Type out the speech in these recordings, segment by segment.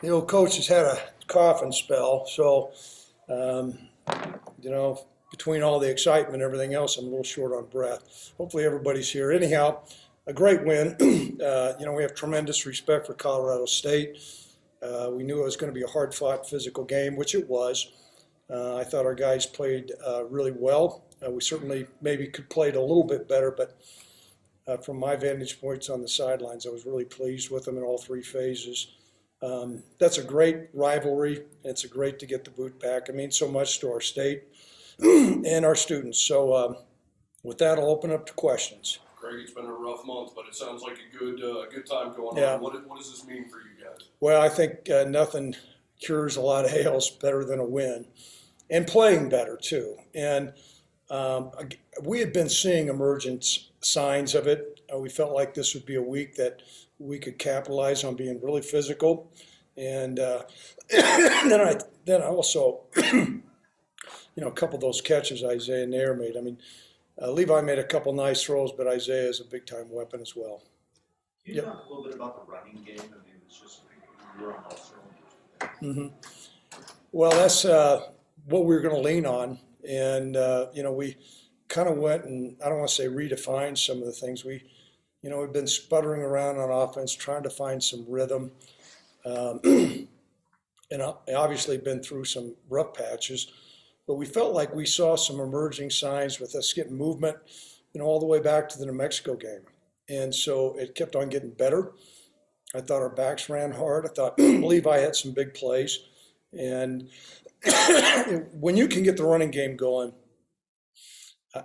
The old coach has had a coughing spell, so um, between all the excitement and everything else, I'm a little short on breath. Hopefully, everybody's here. Anyhow, a great win. We have tremendous respect for Colorado State. We knew it was going to be a hard-fought physical game, which it was. I thought our guys played really well. We certainly maybe could play it a little bit better, but from my vantage points on the sidelines, I was really pleased with them in all three phases. That's a great rivalry. It's a great to get the boot back. It means so much to our state and our students. So with that, I'll open up to questions. Greg, it's been a rough month, but it sounds like a good time going Yeah. on. What does this mean for you guys? Well, I think nothing cures a lot of ails better than a win, and playing better too. And we had been seeing emergent signs of it. We felt like this would be a week that we could capitalize on being really physical. And then I also, a couple of those catches Isaiah Nair made. I mean, Levi made a couple nice throws, but Isaiah is a big time weapon as well. Can you talk a little bit about the running game? I mean, it's just you were on all cylinders. Well, that's what we were going to lean on. And, we kind of went and I don't want to say redefined some of the things. We've been sputtering around on offense, trying to find some rhythm. And obviously been through some rough patches, but we felt like we saw some emerging signs with us getting movement, all the way back to the New Mexico game. And so it kept on getting better. I thought our backs ran hard. I thought Levi had some big plays. And when you can get the running game going,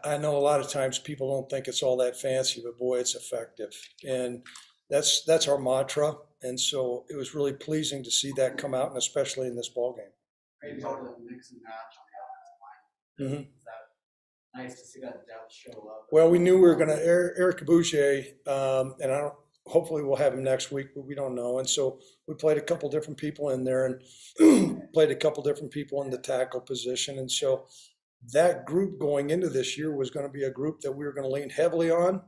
I know a lot of times people don't think it's all that fancy, but boy, it's effective. And that's our mantra. And so it was really pleasing to see that come out, and especially in this ball game. Great job of mix and match on the offensive line. Is that nice to see that depth show up? Well, we knew we were going to Eric Boucher, and hopefully we'll have him next week, but we don't know. And so we played a couple different people in there and played a couple different people in the tackle position. And so that group going into this year was going to be a group that we were going to lean heavily on.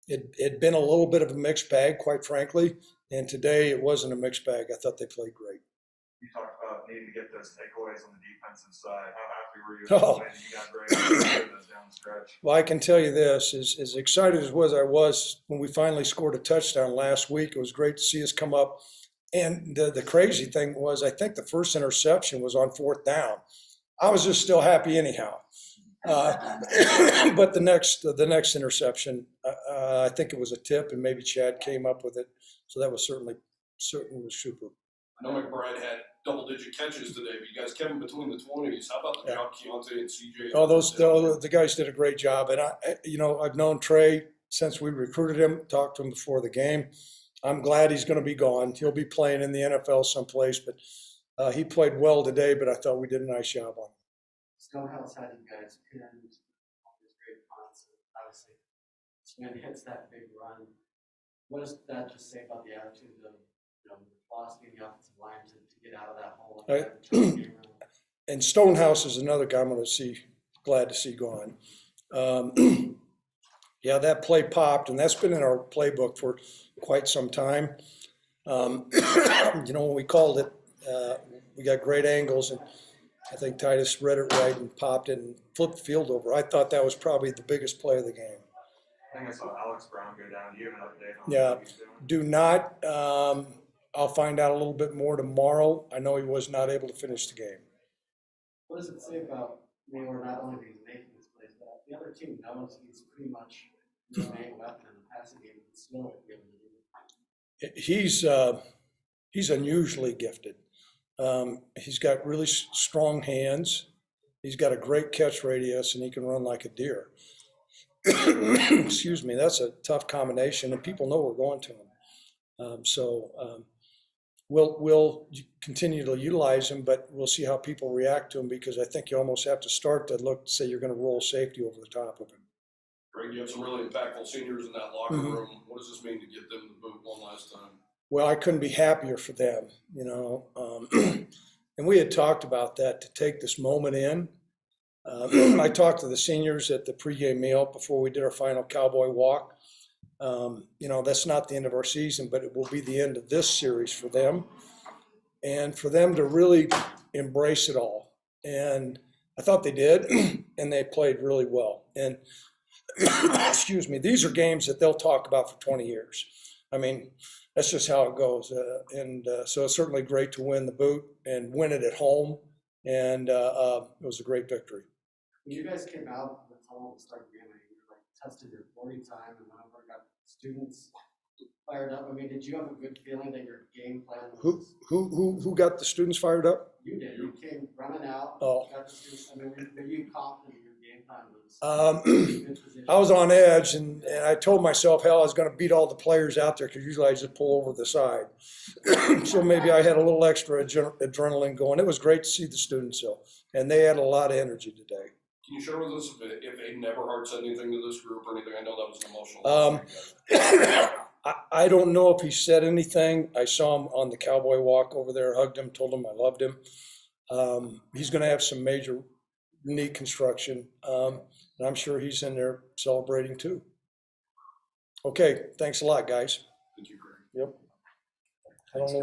It'd been a little bit of a mixed bag, quite frankly, and today it wasn't a mixed bag. I thought they played great. You talked about needing to get those takeaways on the defensive side. How happy were you with the win you got great down the stretch? Well, I can tell you this, as excited as I was when we finally scored a touchdown last week, it was great to see us come up. And the crazy thing was, I think the first interception was on fourth down. I was just still happy anyhow. But the next interception, I think it was a tip, and maybe Chad came up with it. So that was certainly super. I know McBride had double-digit catches today, but you guys kept him between the 20s. How about the job Keontae and CJ? Oh, the guys did a great job. And I've known Trey since we recruited him, talked to him before the game. I'm glad he's going to be gone. He'll be playing in the NFL someplace, but he played well today, but I thought we did a nice job on him. Stonehouse had you guys pinned on this great concept. Obviously, when it hits that big run, what does that just say about the attitude of the philosophy of the offensive line to get out of that hole? And Stonehouse is another guy I'm going to glad to see gone. Yeah, that play popped, and that's been in our playbook for quite some time. When we called it, we got great angles, and I think Titus read it right and popped it and flipped the field over. I thought that was probably the biggest play of the game. I think I saw Alex Brown go down. Do you have an update on Yeah, what he's doing? do not. I'll find out a little bit more tomorrow. I know he was not able to finish the game. What does it say about Naylor not only he's making this plays, but the other team knows he's pretty much the main weapon in the passing game and still able to do it? He's unusually gifted. He's got really strong hands. He's got a great catch radius, and he can run like a deer. Excuse me, that's a tough combination, and people know we're going to him. We'll continue to utilize him, but we'll see how people react to him, because I think you almost have to start to say you're going to roll safety over the top of him. Greg, you have some really impactful seniors in that locker room. What does this mean to get them the boot one last time? Well, I couldn't be happier for them, and we had talked about that, to take this moment in. I talked to the seniors at the pregame meal before we did our final Cowboy walk. You know, that's not the end of our season, but it will be the end of this series for them. And for them to really embrace it all. And I thought they did, and they played really well. And excuse me, these are games that they'll talk about for 20 years. I mean, that's just how it goes. So it's certainly great to win the boot and win it at home. And it was a great victory. When you guys came out of the tunnel to start the game, you were like tested your 40 time and whenever got students fired up. I mean, did you have a good feeling that your game plan was? Who got the students fired up? You did. You came running out. Oh. Got the students. I mean, were you confident your game plan was? I was on edge, and I told myself, hell, I was going to beat all the players out there because usually I just pull over the side. So maybe I had a little extra adrenaline going. It was great to see the students, though, and they had a lot of energy today. Can you share with us if Aiden Everhart said anything to this group or anything? I know that was an emotional. I don't know if he said anything. I saw him on the Cowboy walk over there, hugged him, told him I loved him. He's going to have some major knee construction. And I'm sure he's in there celebrating too. Okay, thanks a lot, guys. Thank you, Greg. Yep. I don't know.